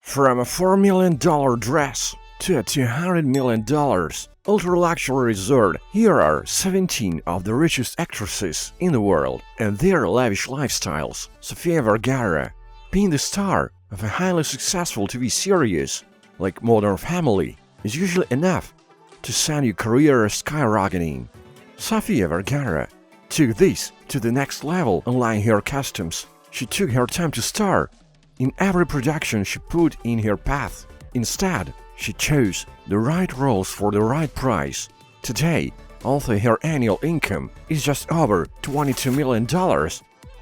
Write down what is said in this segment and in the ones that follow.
From a $4 million dress to a $200 million ultra-luxury resort, here are 17 of the richest actresses in the world and their lavish lifestyles. Sofia Vergara, being the star of a highly successful TV series like Modern Family, is usually enough to send your career skyrocketing. Sofia Vergara took this to the next level, unlike her costumes. She took her time to star in every production she put in her path. Instead, she chose the right roles for the right price. Today, although her annual income is just over $22 million,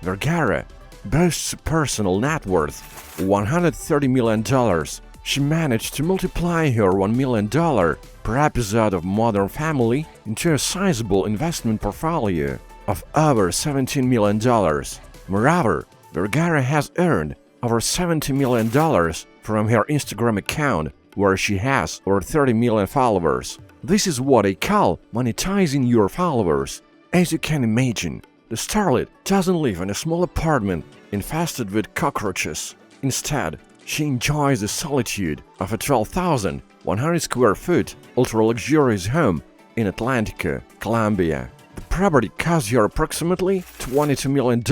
Vergara boasts a personal net worth of $130 million. She managed to multiply her $1 million per episode of Modern Family into a sizable investment portfolio of over $17 million. Moreover, Vergara has earned over $70 million from her Instagram account, where she has over 30 million followers. This is what I call monetizing your followers. As you can imagine, the starlet doesn't live in a small apartment infested with cockroaches. Instead, she enjoys the solitude of a 12,100 square foot ultra-luxurious home in Atlantica, Colombia. The property costs her approximately $22 million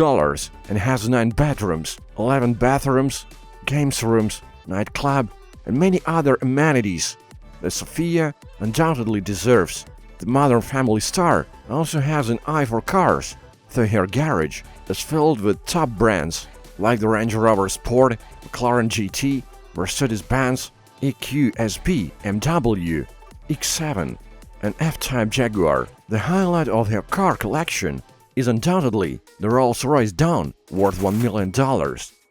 and has 9 bedrooms, 11 bathrooms, games rooms, nightclub, and many other amenities that Sofia undoubtedly deserves. The Modern Family star also has an eye for cars, though her garage is filled with top brands like the Range Rover Sport, McLaren GT, Mercedes-Benz, EQSP, BMW, X7, and F-Type Jaguar. The highlight of her car collection is undoubtedly the Rolls-Royce Dawn, worth $1 million.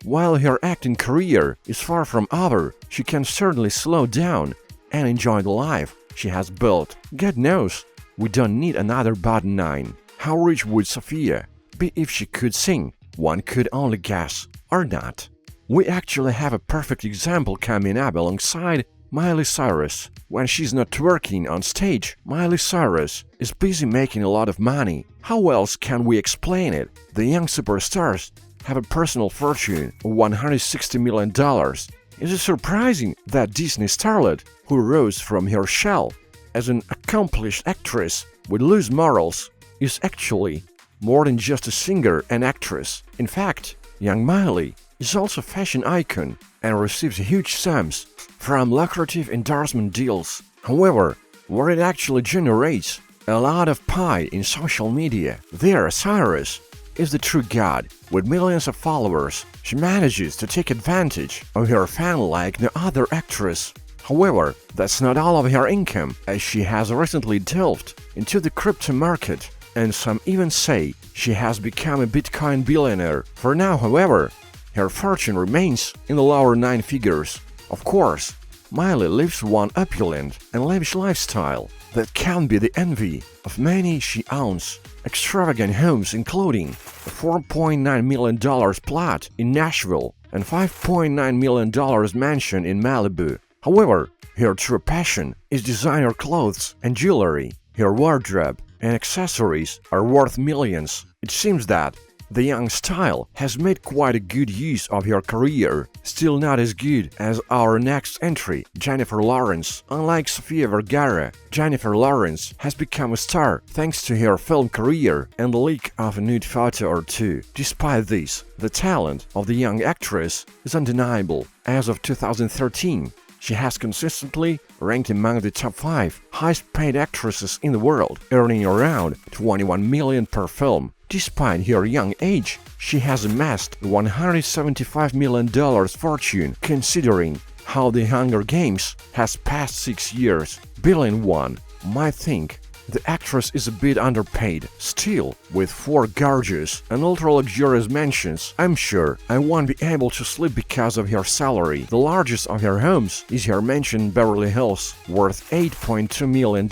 While her acting career is far from over, she can certainly slow down and enjoy the life she has built. God knows, we don't need another button 9. How rich would Sofia be if she could sing? One could only guess, or not. We actually have a perfect example coming up alongside Miley Cyrus. When she's not twerking on stage, Miley Cyrus is busy making a lot of money. How else can we explain it? The young superstars have a personal fortune of $160 million. Is it surprising that Disney starlet, who rose from her shell as an accomplished actress with loose morals, is actually more than just a singer and actress? In fact, young Miley is also a fashion icon and receives huge sums from lucrative endorsement deals. However, where it actually generates a lot of pie in social media, there Cyrus is the true god. With millions of followers, she manages to take advantage of her fan like no other actress. However, that's not all of her income, as she has recently delved into the crypto market, and some even say she has become a Bitcoin billionaire. For now, however, her fortune remains in the lower 9 figures. Of course, Miley lives one opulent and lavish lifestyle that can be the envy of many she owns. Extravagant homes including a $4.9 million plot in Nashville and $5.9 million mansion in Malibu. However, her true passion is designer clothes and jewelry. Her wardrobe and accessories are worth millions. It seems that the young style has made quite a good use of her career, still not as good as our next entry, Jennifer Lawrence. Unlike Sofia Vergara, Jennifer Lawrence has become a star thanks to her film career and the leak of a nude photo or two. Despite this, the talent of the young actress is undeniable. As of 2013, she has consistently ranked among the top 5 highest-paid actresses in the world, earning around $21 million per film. Despite her young age, she has amassed a $175 million fortune, considering how The Hunger Games has passed 6 years. Billion one might think the actress is a bit underpaid. Still, with 4 gorgeous and ultra-luxurious mansions, I'm sure I won't be able to sleep because of her salary. The largest of her homes is her mansion in Beverly Hills, worth $8.2 million.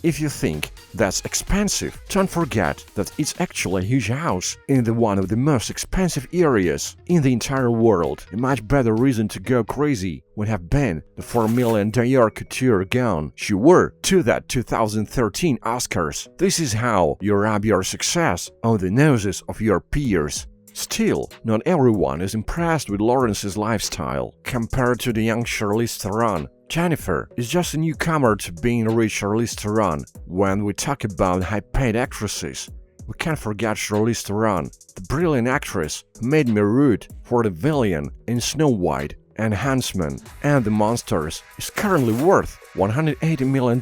If you think that's expensive, don't forget that it's actually a huge house in one of the most expensive areas in the entire world. A much better reason to go crazy would have been the $4 million Dior couture gown she wore to that 2013 Oscars. This is how you rub your success on the noses of your peers. Still, not everyone is impressed with Lawrence's lifestyle. Compared to the young Charlize Theron, Jennifer is just a newcomer to being rich Charlize Theron. When we talk about high-paid actresses, we can't forget Charlize Theron, the brilliant actress who made me root for the villain in Snow White and Huntsman and the Monsters, is currently worth $180 million.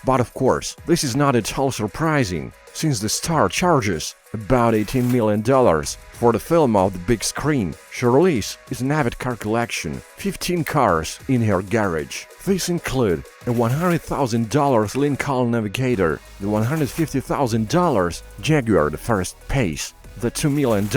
But of course, this is not at all surprising, since the star charges about $18 million for the film of the big screen. Charlize is an avid car collection, 15 cars in her garage. These include a $100,000 Lincoln Navigator, the $150,000 Jaguar the First Pace, the $2 million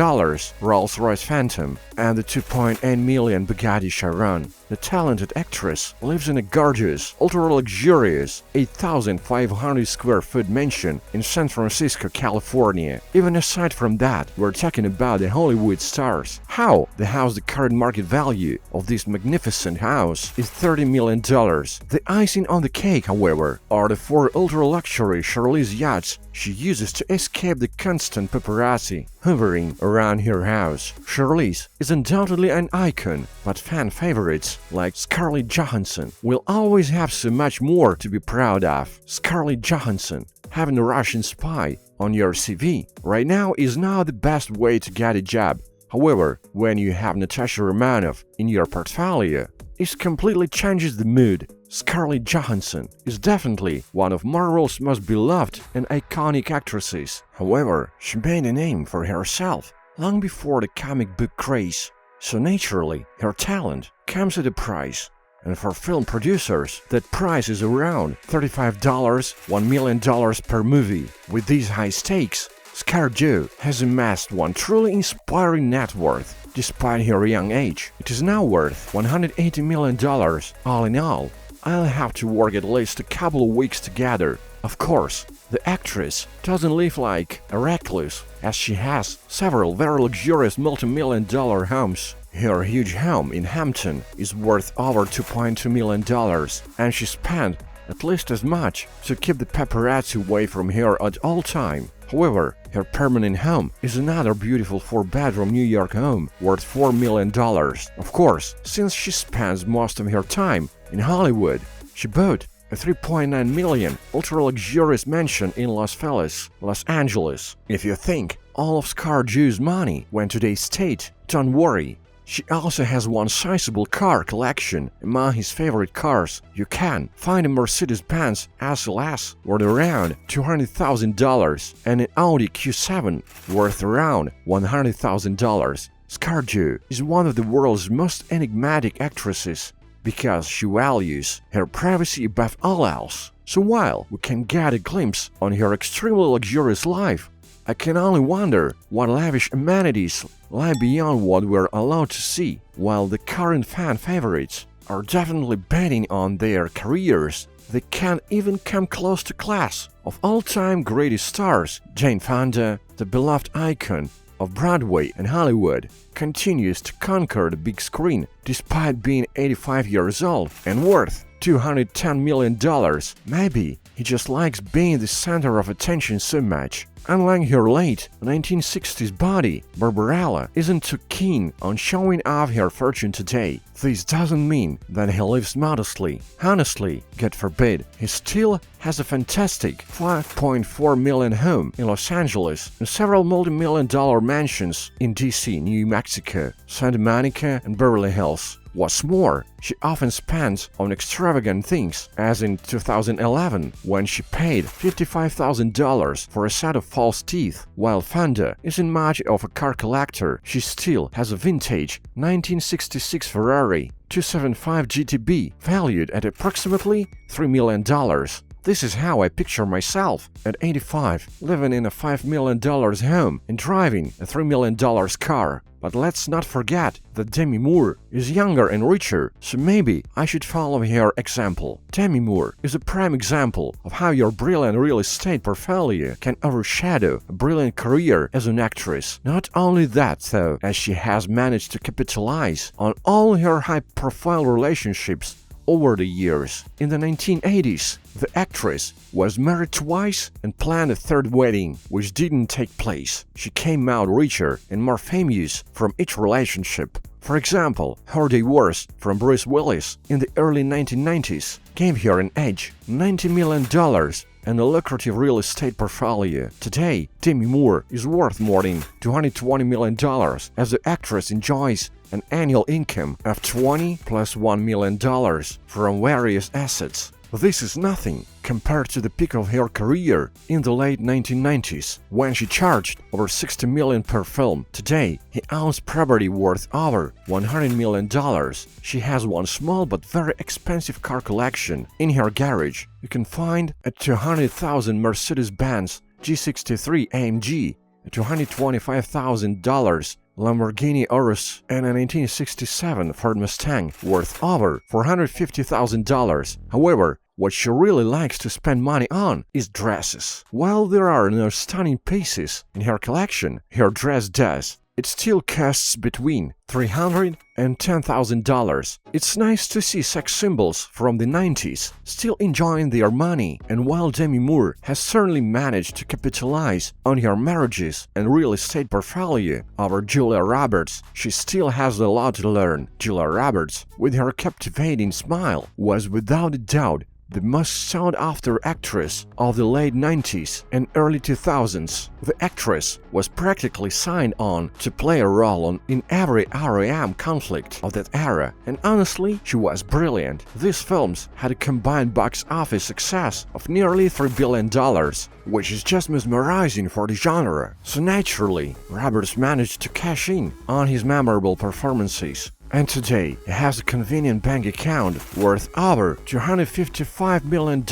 Rolls-Royce Phantom, and the $2.8 million Bugatti Chiron. The talented actress lives in a gorgeous, ultra-luxurious 8,500 square foot mansion in San Francisco, California. Even aside from that, we're talking about the Hollywood stars. How? The current market value of this magnificent house is $30 million. The icing on the cake, however, are the 4 ultra-luxury Charlize yachts she uses to escape the constant paparazzi hovering around her house. Charlize is undoubtedly an icon, but fan favorites like Scarlett Johansson will always have so much more to be proud of. Scarlett Johansson, having a Russian spy on your CV right now is not the best way to get a job. However, when you have Natasha Romanoff in your portfolio, it completely changes the mood. Scarlett Johansson is definitely one of Marvel's most beloved and iconic actresses. However, she made a name for herself long before the comic book craze. So naturally, her talent comes at a price. And for film producers, that price is around $35, $1 million per movie. With these high stakes, ScarJo has amassed one truly inspiring net worth. Despite her young age, it is now worth $180 million. All in all, I'll have to work at least a couple of weeks together. Of course, the actress doesn't live like a recluse, as she has several very luxurious multi-million-dollar homes. Her huge home in Hampton is worth over $2.2 million, and she spent at least as much to keep the paparazzi away from her at all time. However, her permanent home is another beautiful 4-bedroom New York home worth $4 million. Of course, since she spends most of her time in Hollywood, she bought a $3.9 million ultra-luxurious mansion in Los Feliz, Los Angeles. If you think all of ScarJo's money went to the estate, don't worry. She also has one sizable car collection. Among his favorite cars, you can find a Mercedes-Benz SLS worth around $200,000 and an Audi Q7 worth around $100,000. ScarJo is one of the world's most enigmatic actresses because she values her privacy above all else. So while we can get a glimpse on her extremely luxurious life, I can only wonder what lavish amenities lie beyond what we're allowed to see. While the current fan favorites are definitely betting on their careers, they can't even come close to class of all-time greatest stars. Jane Fonda, the beloved icon of Broadway and Hollywood, continues to conquer the big screen despite being 85 years old and worth $210 million. Maybe he just likes being the center of attention so much. Unlike her late 1960s body, Barbarella isn't too keen on showing off her fortune today. This doesn't mean that he lives modestly. Honestly, God forbid, he still has a fantastic $5.4 million home in Los Angeles and several multi-million-dollar mansions in DC, New Mexico, Santa Monica, and Beverly Hills. What's more, she often spends on extravagant things, as in 2011 when she paid $55,000 for a set of false teeth. While Fonda isn't much of a car collector, she still has a vintage 1966 Ferrari 275 GTB valued at approximately $3 million. This is how I picture myself at 85, living in a $5 million home and driving a $3 million car. But let's not forget that Demi Moore is younger and richer, so maybe I should follow her example. Demi Moore is a prime example of how your brilliant real estate portfolio can overshadow a brilliant career as an actress. Not only that, though, as she has managed to capitalize on all her high-profile relationships over the years. In the 1980s, the actress was married twice and planned a third wedding, which didn't take place. She came out richer and more famous from each relationship. For example, her divorce from Bruce Willis in the early 1990s gave her an edge, $90 million, and a lucrative real estate portfolio. Today, Demi Moore is worth more than $220 million as the actress enjoys an annual income of $20 plus $1 million from various assets. This is nothing compared to the peak of her career in the late 1990s, when she charged over $60 million per film. Today, he owns property worth over $100 million. She has one small but very expensive car collection. In her garage, you can find a $200,000 Mercedes-Benz G63 AMG, a $225,000 Lamborghini Urus, and a 1967 Ford Mustang worth over $450,000. However, what she really likes to spend money on is dresses. While there are no stunning pieces in her collection, her dress does. It still costs between $300 and $10,000. It's nice to see sex symbols from the 90s still enjoying their money, and while Demi Moore has certainly managed to capitalize on her marriages and real estate portfolio over Julia Roberts, she still has a lot to learn. Julia Roberts, with her captivating smile, was without a doubt the most sought-after actress of the late 90s and early 2000s. The actress was practically signed on to play a role in every R.A.M. conflict of that era, and honestly, she was brilliant. These films had a combined box office success of nearly $3 billion, which is just mesmerizing for the genre. So naturally, Roberts managed to cash in on his memorable performances. And today, he has a convenient bank account worth over $255 million.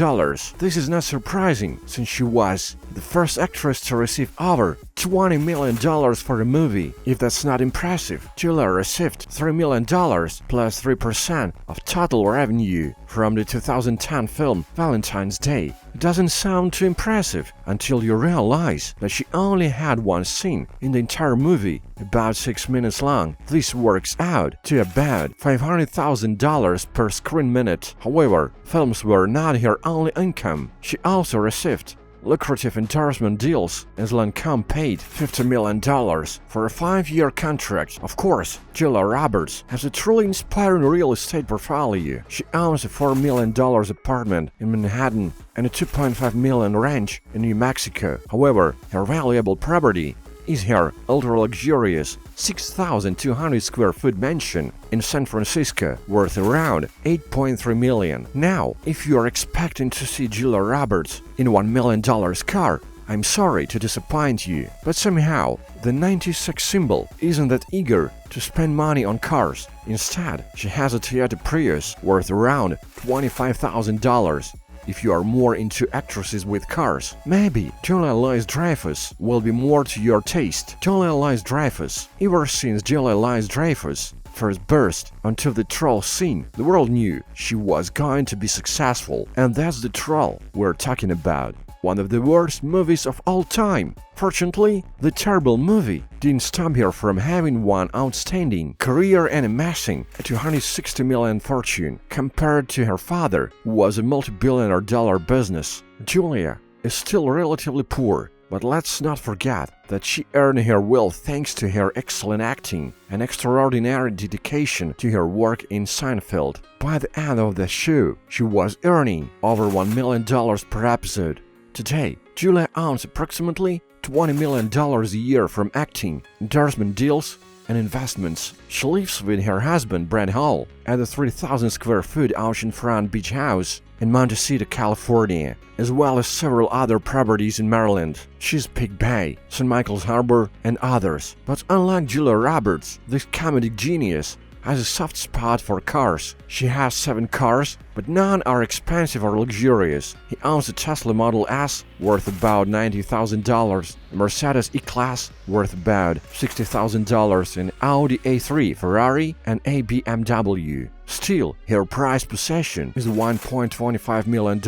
This is not surprising, since she was the first actress to receive over $20 million for a movie. If that's not impressive, Julia received $3 million plus 3% of total revenue from the 2010 film Valentine's Day. It doesn't sound too impressive until you realize that she only had one scene in the entire movie, about 6 minutes long. This works out to about $500,000 per screen minute. However, films were not her only income. She also received lucrative endorsement deals, as Lancome paid $50 million for a 5-year contract. Of course, Julia Roberts has a truly inspiring real estate portfolio. She owns a $4 million apartment in Manhattan and a $2.5 million ranch in New Mexico. However, her valuable property is her ultra-luxurious 6,200 square foot mansion in San Francisco, worth around $8.3 million. Now, if you are expecting to see Julia Roberts in $1 million car, I'm sorry to disappoint you, but somehow the 90s sex symbol isn't that eager to spend money on cars. Instead, she has a Toyota Prius worth around $25,000. If you are more into actresses with cars, maybe Julia Louis-Dreyfus will be more to your taste. Julia Louis-Dreyfus. Ever since Julia Louis-Dreyfus first burst onto the troll scene, the world knew she was going to be successful, and that's the Troll we're talking about. One of the worst movies of all time. Fortunately, the terrible movie didn't stop her from having one outstanding career and amassing a $260 million fortune. Compared to her father, who was a multi-billion dollar business, Julia is still relatively poor. But let's not forget that she earned her wealth thanks to her excellent acting and extraordinary dedication to her work in Seinfeld. By the end of the show, she was earning over $1 million per episode. Today, Julia owns approximately $20 million a year from acting, endorsement deals, and investments. She lives with her husband Brad Hall at a 3,000 square foot oceanfront beach house in Montecito, California, as well as several other properties in Maryland, Chesapeake Bay, St. Michael's Harbor, and others. But unlike Julia Roberts, this comedic genius has a soft spot for cars. She has 7 cars, but none are expensive or luxurious. He owns a Tesla Model S worth about $90,000, a Mercedes E-Class worth about $60,000, an Audi A3, Ferrari, and a BMW. Still, her prized possession is the $1.25 million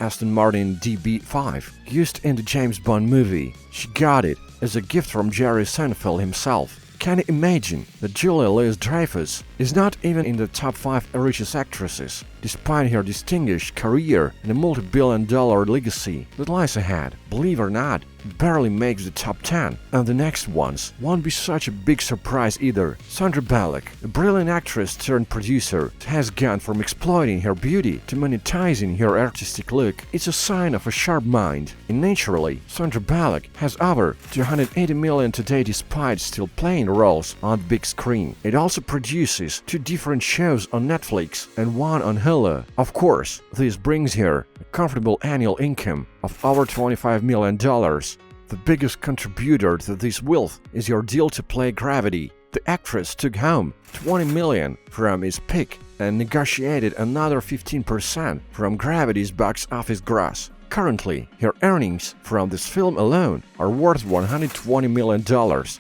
Aston Martin DB5, used in the James Bond movie. She got it as a gift from Jerry Seinfeld himself. Can you imagine that Julia Louis-Dreyfus is not even in the top 5 richest actresses, despite her distinguished career and a multi-billion-dollar legacy that lies ahead? Believe it or not, barely makes the top 10, and the next ones won't be such a big surprise either. Sandra Bullock, a brilliant actress turned producer, has gone from exploiting her beauty to monetizing her artistic look. It's a sign of a sharp mind. And naturally, Sandra Bullock has over 280 million today despite still playing roles on the big screen. It also produces 2 different shows on Netflix and 1 on Hulu. Of course, this brings her a comfortable annual income of over $25 million. The biggest contributor to this wealth is her deal to play Gravity. The actress took home $20 million from its peak and negotiated another 15% from Gravity's box office gross. Currently, her earnings from this film alone are worth $120 million.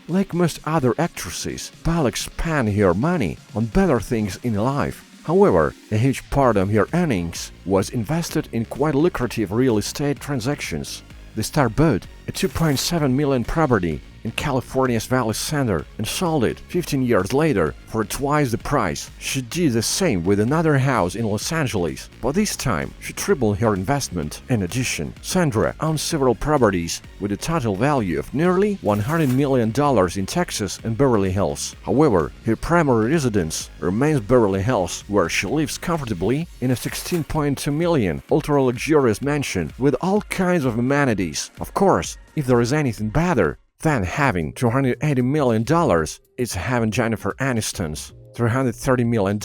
Like most other actresses, Bullock spent her money on better things in life. However, a huge part of her earnings was invested in quite lucrative real estate transactions. The star bought a $2.7 million property in California's Valley Center and sold it 15 years later for twice the price. She did the same with another house in Los Angeles, but this time she tripled her investment. In addition, Sandra owns several properties with a total value of nearly $100 million in Texas and Beverly Hills. However, her primary residence remains Beverly Hills, where she lives comfortably in a $16.2 million ultra-luxurious mansion with all kinds of amenities. Of course, if there is anything better than having $280 million, it's having Jennifer Aniston's $330 million.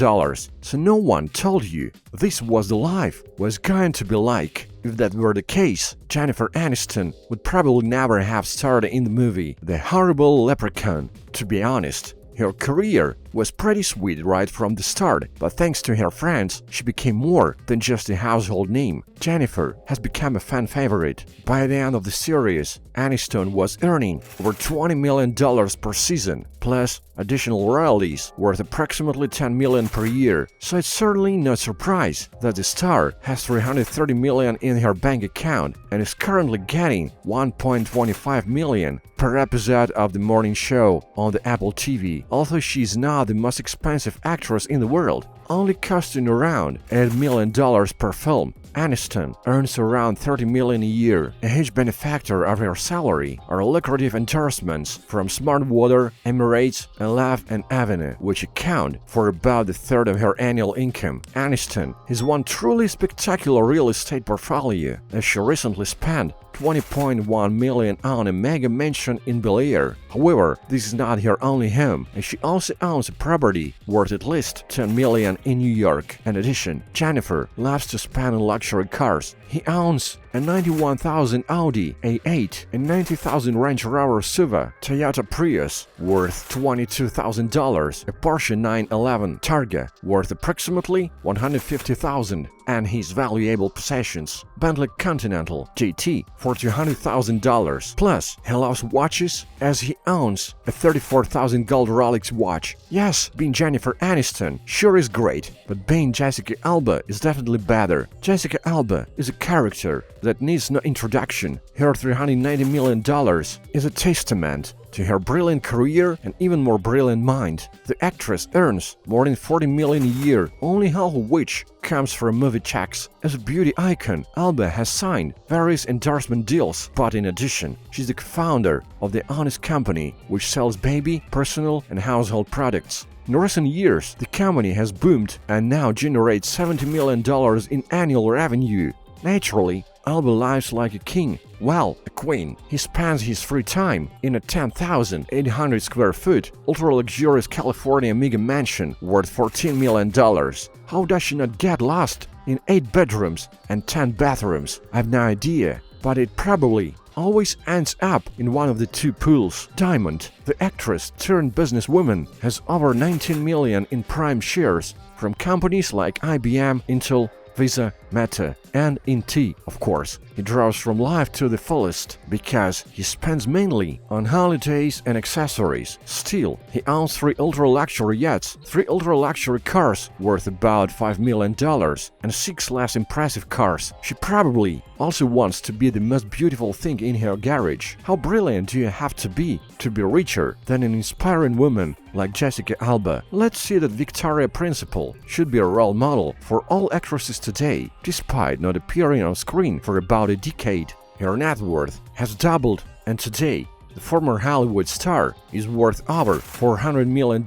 So no one told you this was the life was going to be like. If that were the case, Jennifer Aniston would probably never have starred in the movie The Horrible Leprechaun. To be honest, her career was pretty sweet right from the start, but thanks to her friends, she became more than just a household name. Jennifer has become a fan favorite. By the end of the series, Aniston was earning over $20 million per season, plus additional royalties worth approximately $10 million per year. So it's certainly no surprise that the star has $330 million in her bank account and is currently getting $1.25 million per episode of the morning show on the Apple TV. Although she's not the most expensive actress in the world, only costing around $8 million per film, Aniston earns around $30 million a year. A huge benefactor of her salary are lucrative endorsements from Smart Water, Emirates, and Love and Avenue, which account for about a third of her annual income. Aniston has one truly spectacular real estate portfolio, as she recently spent $20.1 million on a mega mansion in Bel Air. However, this is not her only home, and she also owns a property worth at least $10 million in New York. In addition, Jennifer loves to spend on luxury cars. He owns a 91,000 Audi A8 and 90,000 Range Rover Suva, Toyota Prius worth $22,000, a Porsche 911 Targa worth approximately $150,000, and his valuable possessions, Bentley Continental GT for $200,000. Plus, he loves watches as he owns a $34,000 gold Rolex watch. Yes, being Jennifer Aniston sure is great, but being Jessica Alba is definitely better. Jessica Alba is a character that needs no introduction. Her $390 million is a testament to her brilliant career and even more brilliant mind. The actress earns more than $40 million a year, only half of which comes from movie checks. As a beauty icon, Alba has signed various endorsement deals, but in addition, she's the founder of the Honest Company, which sells baby, personal, and household products. In recent years, the company has boomed and now generates $70 million in annual revenue. Naturally, Alba lives like a king, well, a queen. He spends his free time in a 10,800 square foot, ultra-luxurious California mega mansion worth $14 million. How does she not get lost in 8 bedrooms and 10 bathrooms? I have no idea, but it probably always ends up in one of the 2 pools. Diamond, the actress turned businesswoman, has over $19 million in prime shares from companies like IBM, Intel, Visa, Meta, and in T, of course. He draws from life to the fullest because he spends mainly on holidays and accessories. Still, he owns 3 ultra-luxury yachts, 3 ultra-luxury cars worth about $5 million, and 6 less impressive cars. She probably also wants to be the most beautiful thing in her garage. How brilliant do you have to be richer than an inspiring woman like Jessica Alba? Let's see that Victoria Principal should be a role model for all actresses today, despite not appearing on screen for about a decade. Her net worth has doubled, and today the former Hollywood star is worth over $400 million.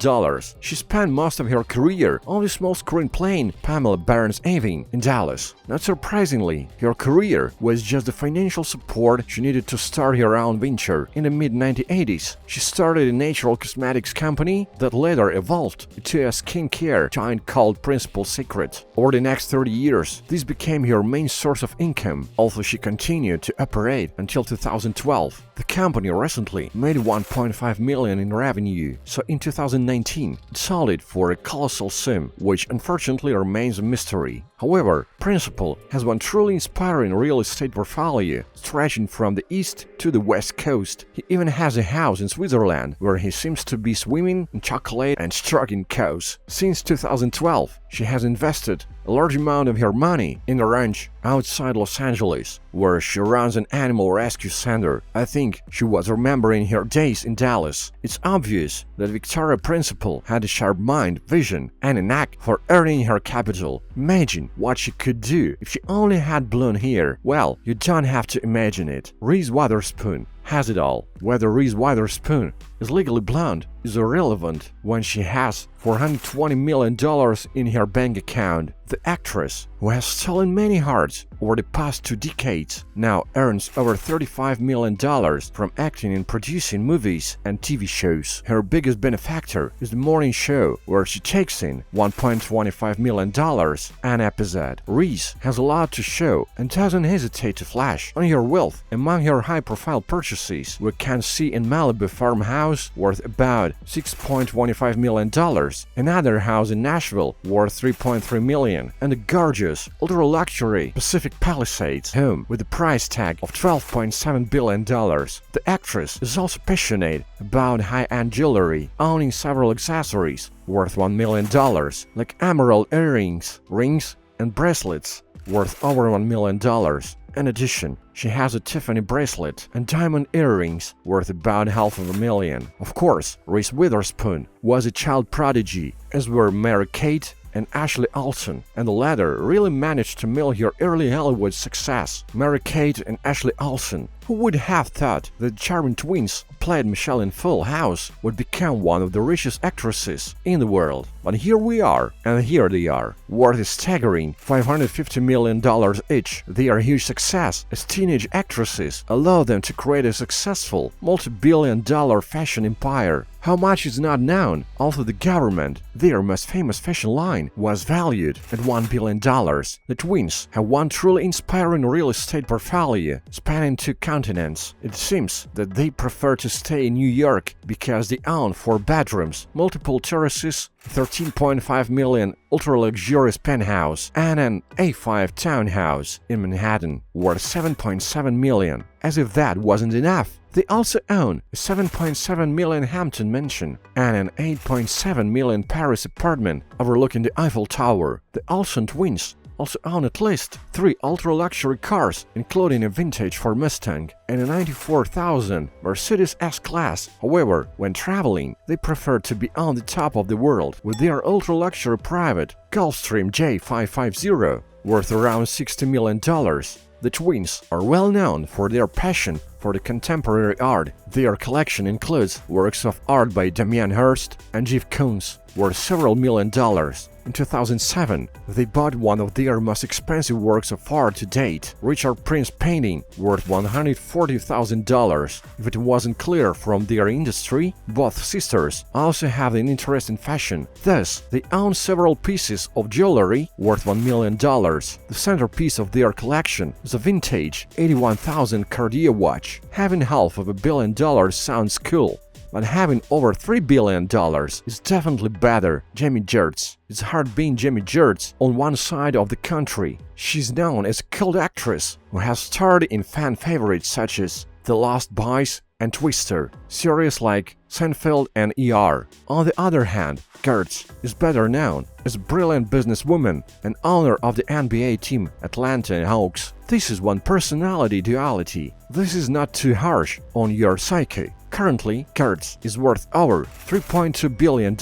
She spent most of her career on the small screen playing Pamela Barnes Aving in Dallas. Not surprisingly, her career was just the financial support she needed to start her own venture in the mid-1980s. She started a natural cosmetics company that later evolved into a skincare giant called Principal Secret. Over the next 30 years, this became her main source of income, although she continued to operate until 2012. The company recently made $1.5 million in revenue, so in 2019 it sold it for a colossal sum, which unfortunately remains a mystery. However, Principal has one truly inspiring real estate portfolio, stretching from the east to the west coast. He even has a house in Switzerland where he seems to be swimming in chocolate and stroking cows. Since 2012, she has invested a large amount of her money in a ranch outside Los Angeles, where she runs an animal rescue center. I think she was remembering her days in Dallas. It's obvious that Victoria Principal had a sharp mind, vision, and a knack for earning her capital. Imagine what she could do if she only had blonde hair. Well, you don't have to imagine it. Reese Witherspoon has it all. Whether Reese Witherspoon is legally blonde is irrelevant when she has $420 million in her bank account. The actress, who has stolen many hearts over the past 2 decades, now earns over $35 million from acting and producing movies and TV shows. Her biggest benefactor is the morning show, where she takes in $1.25 million an episode. Reese has a lot to show and doesn't hesitate to flash on her wealth. Among her high-profile purchases, we can see a Malibu farmhouse worth about $6.25 million, another house in Nashville worth $3.3 million, and a gorgeous, ultra-luxury Pacific Palisades home with a price tag of $12.7 billion. The actress is also passionate about high-end jewelry, owning several accessories worth $1 million, like emerald earrings, rings, and bracelets worth over $1 million. In addition, she has a Tiffany bracelet and diamond earrings worth about $500,000. Of course, Reese Witherspoon was a child prodigy, as were Mary-Kate and Ashley Olsen, and the latter really managed to mill her early Hollywood success. Mary-Kate and Ashley Olsen. Who would have thought that the charming twins who played Michelle in Full House would become one of the richest actresses in the world? But here we are, and here they are, worth a staggering $550 million each. Their huge success as teenage actresses allowed them to create a successful, multi-billion-dollar fashion empire. How much is not known, although the government, their most famous fashion line, was valued at $1 billion. The twins have one truly inspiring real estate portfolio spanning 2 continents. It seems that they prefer to stay in New York because they own 4 bedrooms, multiple terraces, $13.5 million ultra-luxurious penthouse, and an A5 townhouse in Manhattan worth $7.7 million. As if that wasn't enough, they also own a $7.7 million Hampton mansion and an $8.7 million Paris apartment overlooking the Eiffel Tower. The Olsen twins also own at least 3 ultra-luxury cars, including a vintage Ford Mustang and a 94,000 Mercedes S-Class. However, when traveling, they prefer to be on the top of the world with their ultra-luxury private Gulfstream J550, worth around $60 million. The twins are well known for their passion for the contemporary art. Their collection includes works of art by Damien Hirst and Jeff Koons, worth several $million. In 2007, they bought one of their most expensive works of art to date, Richard Prince painting, worth $140,000. If it wasn't clear from their industry, both sisters also have an interest in fashion. Thus, they own several pieces of jewelry worth $1 million. The centerpiece of their collection is a vintage 81,000 Cartier watch. Having $500 million sounds cool, but having over $3 billion is definitely better. Jami Gertz. It's hard being Jami Gertz on one side of the country. She's known as a cult actress who has starred in fan favorites such as The Lost Boys and Twister, series like Seinfeld and ER. On the other hand, Gertz is better known as a brilliant businesswoman and owner of the NBA team Atlanta Hawks. This is one personality duality. This is not too harsh on your psyche. Currently, Gertz is worth over $3.2 billion,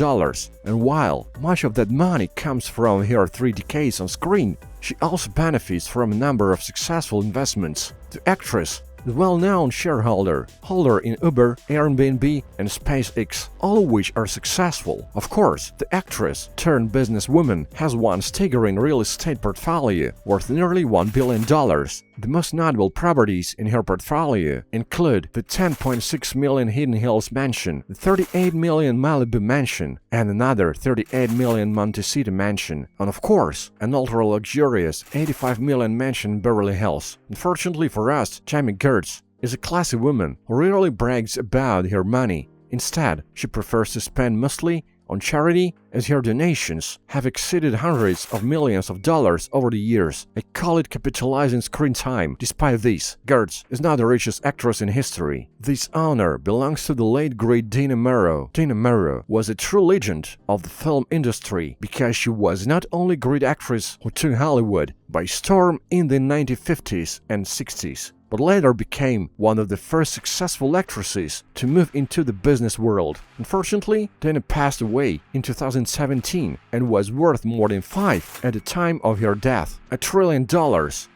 and while much of that money comes from her 3 decades on screen, she also benefits from a number of successful investments. The actress is a well-known shareholder, holder in Uber, Airbnb, and SpaceX, all of which are successful. Of course, the actress turned businesswoman has one staggering real estate portfolio worth nearly $1 billion. The most notable properties in her portfolio include the $10.6 million Hidden Hills mansion, the $38 million Malibu mansion, and another $38 million Montecito mansion, and of course, an ultra-luxurious $85 million mansion in Beverly Hills. Unfortunately for us, Jami Gertz is a classy woman who rarely brags about her money. Instead, she prefers to spend mostly on charity, as her donations have exceeded hundreds of millions of dollars over the years. I call it capitalizing screen time. Despite this, Gertz is not the richest actress in history. This honor belongs to the late great Dina Merrill. Dina Merrill was a true legend of the film industry because she was not only a great actress who took Hollywood by storm in the 1950s and 60s, but later became one of the first successful actresses to move into the business world. Unfortunately, Dina passed away in 2017 and was worth more than $5 at the time of her death. $1 trillion.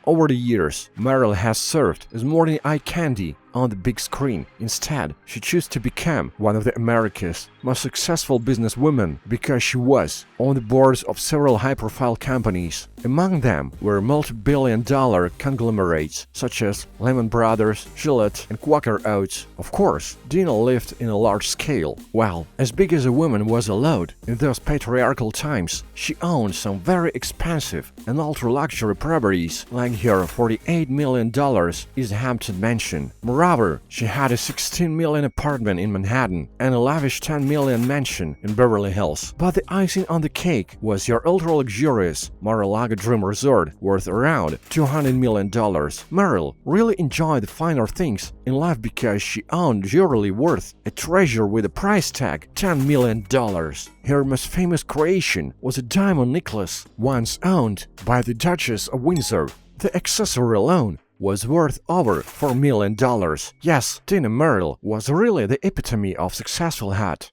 Over the years, Merrill has served as more than eye candy on the big screen. Instead, she chose to become one of America's most successful businesswomen because she was on the boards of several high-profile companies. Among them were multi-billion-dollar conglomerates such as Lehman Brothers, Gillette, and Quaker Oats. Of course, Dina lived in a large scale. Well, as big as a woman was allowed in those patriarchal times, she owned some very expensive and ultra-luxury properties like her $48 million East Hampton mansion. Moreover, she had a $16 million apartment in Manhattan and a lavish $10 million mansion in Beverly Hills. But the icing on the cake was her ultra-luxurious Mar-a-Lago Dream Resort worth around $200 million. Merrill really enjoyed the finer things in life because she owned jewelry worth a treasure with a price tag $10 million. Her most famous creation was a diamond necklace once owned by the Duchess of Windsor. The accessory alone was worth over $4 million. Yes, Dina Merrill was really the epitome of successful hat.